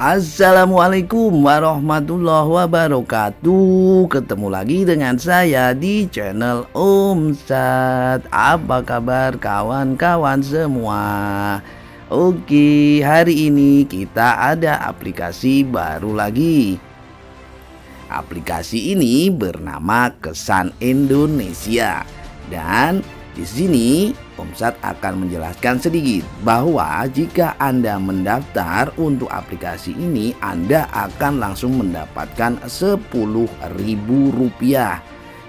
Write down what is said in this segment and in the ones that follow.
Assalamualaikum warahmatullahi wabarakatuh. Ketemu lagi dengan saya di channel Om Sat. Apa kabar kawan-kawan semua? Oke, hari ini kita ada aplikasi baru lagi. Aplikasi ini bernama Kesan Indonesia. Dan di sini Om Sat akan menjelaskan sedikit bahwa jika Anda mendaftar untuk aplikasi ini, Anda akan langsung mendapatkan Rp10.000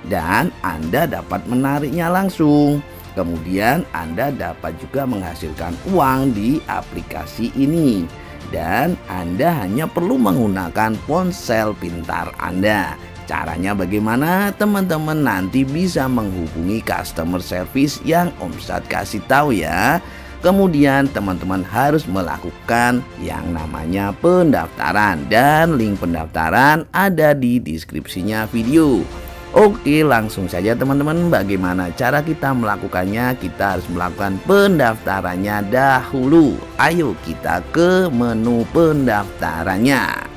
dan Anda dapat menariknya langsung. Kemudian Anda dapat juga menghasilkan uang di aplikasi ini dan Anda hanya perlu menggunakan ponsel pintar Anda. Caranya bagaimana? Teman-teman nanti bisa menghubungi customer service yang Om Sat kasih tahu ya. Kemudian teman-teman harus melakukan yang namanya pendaftaran dan link pendaftaran ada di deskripsinya video. Oke, langsung saja teman-teman, bagaimana cara kita melakukannya? Kita harus melakukan pendaftarannya dahulu. Ayo kita ke menu pendaftarannya.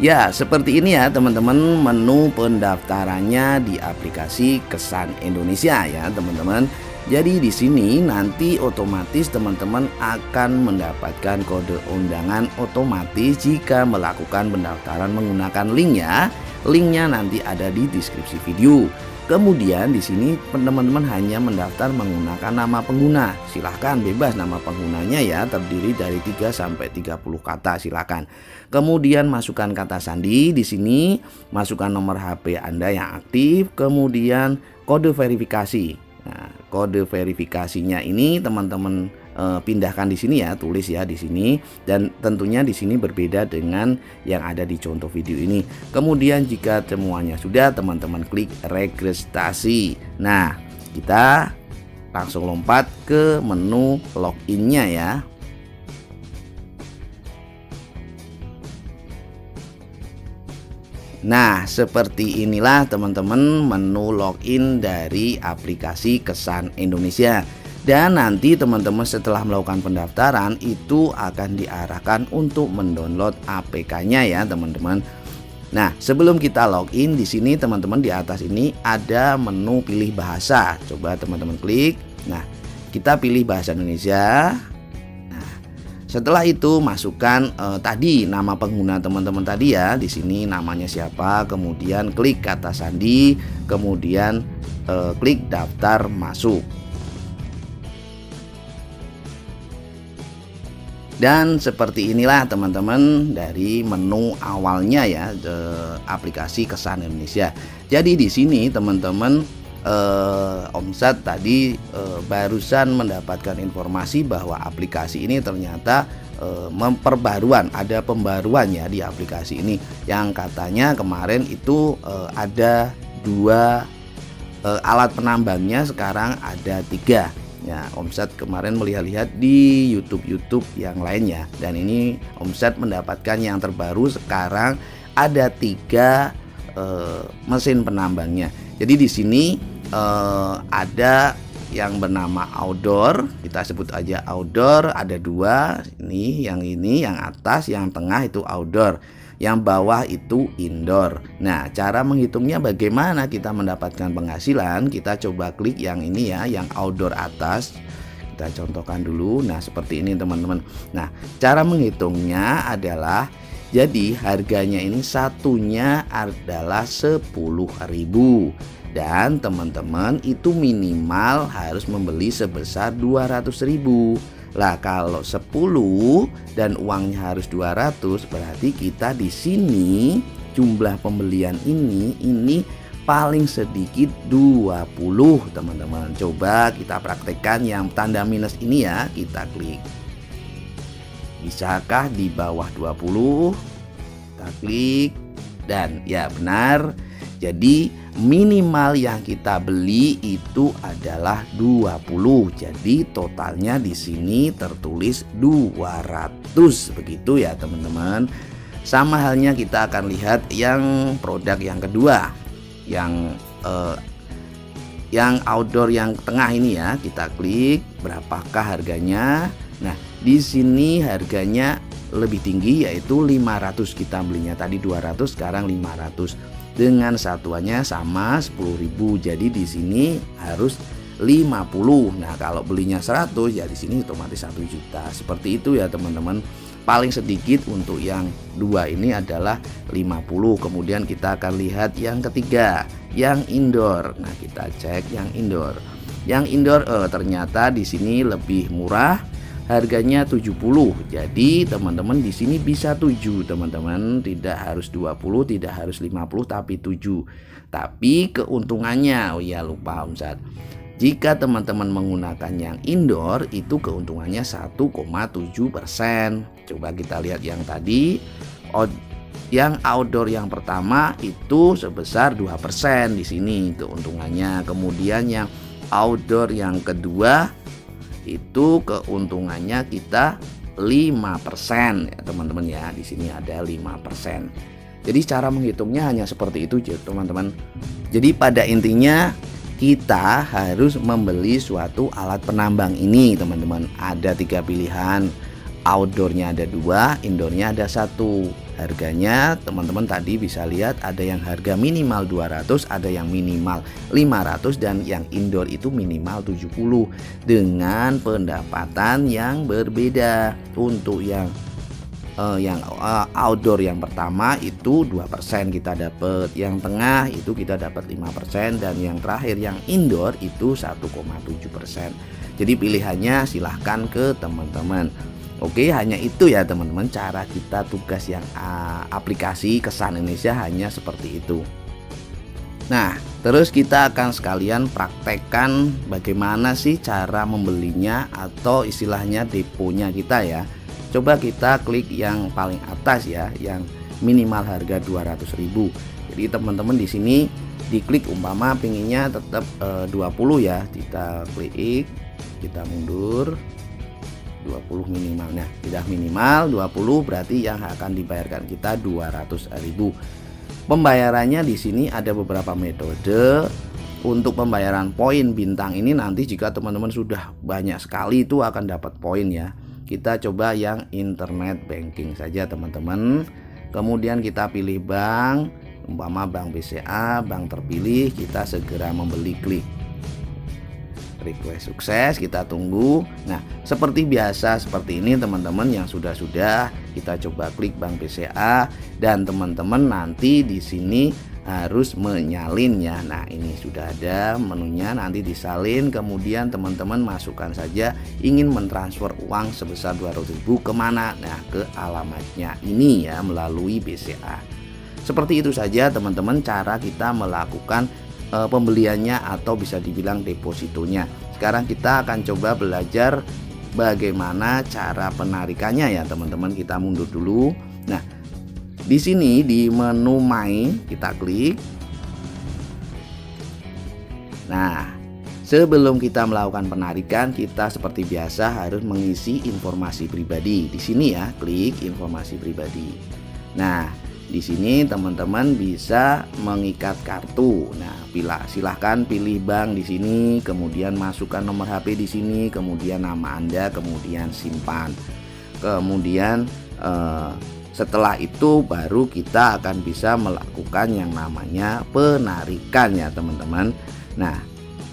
Ya, seperti ini ya teman-teman menu pendaftarannya di aplikasi Kesan Indonesia ya teman-teman. Jadi di sini nanti otomatis teman-teman akan mendapatkan kode undangan otomatis jika melakukan pendaftaran menggunakan link ya. Linknya nanti ada di deskripsi video. Kemudian di sini teman-teman hanya mendaftar menggunakan nama pengguna. Silahkan bebas nama penggunanya ya, terdiri dari 3 sampai 30 kata silahkan. Kemudian masukkan kata sandi di sini, masukkan nomor HP Anda yang aktif, kemudian kode verifikasi. Nah, kode verifikasinya ini teman-teman pindahkan di sini ya, tulis ya di sini, dan tentunya di sini berbeda dengan yang ada di contoh video ini. Kemudian jika semuanya sudah, teman-teman klik registrasi. Nah, kita langsung lompat ke menu loginnya ya. Nah, seperti inilah teman-teman menu login dari aplikasi Kesan Indonesia. Dan nanti teman-teman setelah melakukan pendaftaran itu akan diarahkan untuk mendownload APK-nya ya teman-teman. Nah, sebelum kita login di sini teman-teman di atas ini ada menu pilih bahasa. Coba teman-teman klik. Nah, kita pilih bahasa Indonesia. Nah, setelah itu masukkan tadi nama pengguna teman-teman tadi ya. Di sini namanya siapa, kemudian klik kata sandi, kemudian klik daftar masuk. Dan seperti inilah teman-teman dari menu awalnya ya aplikasi Kesan Indonesia. Jadi di sini teman-teman Om Sat tadi barusan mendapatkan informasi bahwa aplikasi ini ternyata ada pembaruan ya di aplikasi ini, yang katanya kemarin itu ada 2 alat penambangnya, sekarang ada 3. Ya, Om Sat kemarin melihat-lihat di YouTube yang lainnya, dan ini Om Sat mendapatkan yang terbaru sekarang ada 3 mesin penambangnya. Jadi di sini ada yang bernama outdoor, kita sebut aja outdoor, ada 2. Ini yang atas, yang tengah itu outdoor, yang bawah itu indoor. Nah, cara menghitungnya bagaimana kita mendapatkan penghasilan? Kita coba klik yang ini ya, yang outdoor atas. Kita contohkan dulu. Nah, seperti ini teman-teman. Nah, cara menghitungnya adalah, jadi harganya ini satunya adalah 10.000 dan teman-teman itu minimal harus membeli sebesar 200.000. Lah kalau 10 dan uangnya harus 200, berarti kita di sini jumlah pembelian ini paling sedikit 20 teman-teman. Coba kita praktekkan yang tanda minus ini ya, kita klik. Bisakah di bawah 20? Kita klik dan ya benar. Jadi minimal yang kita beli itu adalah 20. Jadi totalnya di sini tertulis 200 begitu ya teman-teman. Sama halnya kita akan lihat yang produk yang kedua, yang outdoor yang tengah ini ya. Kita klik berapakah harganya. Nah, di sini harganya lebih tinggi, yaitu 500. Kita belinya tadi 200, sekarang 500. Dengan satuannya sama 10.000. Jadi di sini harus 50. Nah, kalau belinya 100 ya di sini otomatis 1 juta. Seperti itu ya teman-teman. Paling sedikit untuk yang dua ini adalah 50. Kemudian kita akan lihat yang ketiga, yang indoor. Nah, kita cek yang indoor. Yang indoor ternyata di sini lebih murah. Harganya 70. Jadi teman-teman di sini bisa 7, teman-teman. Tidak harus 20, tidak harus 50, tapi 7. Tapi keuntungannya, oh ya lupa Omsat. Jika teman-teman menggunakan yang indoor itu keuntungannya 1,7%. Coba kita lihat yang tadi. Yang outdoor yang pertama itu sebesar 2% di sini keuntungannya. Kemudian yang outdoor yang kedua itu keuntungannya kita 5% ya teman-teman ya. Di sini ada 5%. Jadi cara menghitungnya hanya seperti itu teman-teman. Jadi pada intinya kita harus membeli suatu alat penambang ini teman-teman. Ada 3 pilihan. Outdoornya ada 2, indoornya ada 1. Harganya teman-teman tadi bisa lihat ada yang harga minimal 200, ada yang minimal 500, dan yang indoor itu minimal 70 dengan pendapatan yang berbeda. Untuk yang outdoor yang pertama itu 2% kita dapat, yang tengah itu kita dapat 5%, dan yang terakhir yang indoor itu 1,7%. Jadi pilihannya silahkan ke teman-teman. Oke, hanya itu ya teman-teman cara kita tugas yang aplikasi Kesan Indonesia hanya seperti itu. Nah, terus kita akan sekalian praktekkan bagaimana sih cara membelinya atau istilahnya deponya kita ya. Coba kita klik yang paling atas ya, yang minimal harga 200.000. Jadi teman-teman di sini diklik umpama pinginnya tetap 20 ya. Kita klik, kita mundur 20 minimal. Nah, sudah minimal 20 berarti yang akan dibayarkan kita 200.000. Pembayarannya di sini ada beberapa metode. Untuk pembayaran poin bintang ini nanti jika teman-teman sudah banyak sekali itu akan dapat poin ya. Kita coba yang internet banking saja teman-teman. Kemudian kita pilih bank, umpama bank BCA, bank terpilih, kita segera membeli, klik request sukses, kita tunggu. Nah, seperti biasa seperti ini teman-teman yang sudah kita coba klik bank BCA, dan teman-teman nanti di sini harus menyalinnya. Nah, ini sudah ada menunya, nanti disalin. Kemudian teman-teman masukkan saja ingin mentransfer uang sebesar 200.000 kemana. Nah, ke alamatnya ini ya, melalui BCA. Seperti itu saja teman-teman cara kita melakukan pembeliannya atau bisa dibilang depositonya. Sekarang kita akan coba belajar bagaimana cara penarikannya ya teman-teman. Kita mundur dulu. Nah, di sini di menu My kita klik. Nah, sebelum kita melakukan penarikan, kita seperti biasa harus mengisi informasi pribadi. Di sini ya, klik informasi pribadi. Nah, di sini teman-teman bisa mengikat kartu. Nah, silahkan pilih bank di sini, kemudian masukkan nomor HP di sini, kemudian nama Anda, kemudian simpan. Kemudian setelah itu baru kita akan bisa melakukan yang namanya penarikan ya teman-teman. Nah,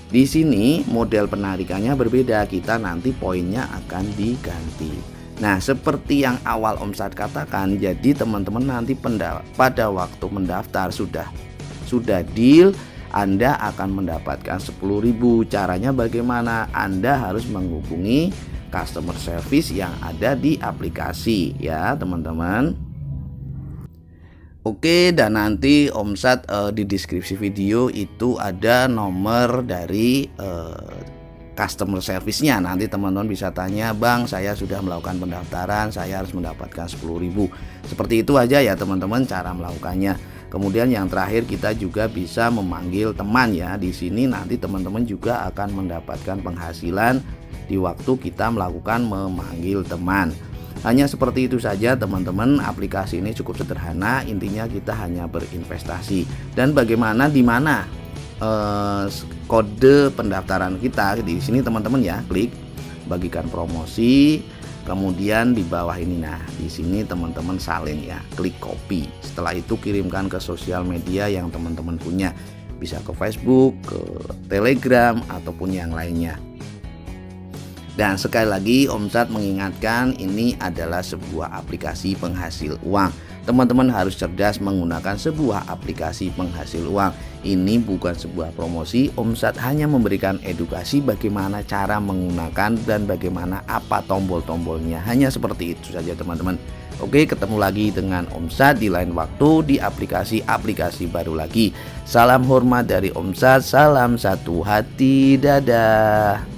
di sini model penarikannya berbeda, kita nanti poinnya akan diganti. Nah, seperti yang awal Omsat katakan, jadi teman-teman nanti pada waktu mendaftar sudah deal, Anda akan mendapatkan 10.000. Caranya bagaimana? Anda harus menghubungi customer service yang ada di aplikasi ya teman-teman. Oke, dan nanti Omsat di deskripsi video itu ada nomor dari customer service-nya. Nanti teman-teman bisa tanya, "Bang, saya sudah melakukan pendaftaran, saya harus mendapatkan 10.000." Seperti itu aja ya teman-teman cara melakukannya. Kemudian yang terakhir kita juga bisa memanggil teman ya. Di sini nanti teman-teman juga akan mendapatkan penghasilan di waktu kita melakukan memanggil teman. Hanya seperti itu saja teman-teman. Aplikasi ini cukup sederhana, intinya kita hanya berinvestasi. Dan bagaimana di mana kode pendaftaran kita di sini teman-teman ya, klik bagikan promosi. Kemudian di bawah ini, nah di sini teman-teman salin ya, klik copy. Setelah itu kirimkan ke sosial media yang teman-teman punya, bisa ke Facebook, ke Telegram ataupun yang lainnya. Dan sekali lagi Om Sat mengingatkan, ini adalah sebuah aplikasi penghasil uang. Teman-teman harus cerdas menggunakan sebuah aplikasi penghasil uang. Ini bukan sebuah promosi, Om Sat hanya memberikan edukasi bagaimana cara menggunakan dan bagaimana apa tombol-tombolnya. Hanya seperti itu saja teman-teman. Oke, ketemu lagi dengan Om Sat di lain waktu di aplikasi-aplikasi baru lagi. Salam hormat dari Om Sat, salam satu hati, dadah.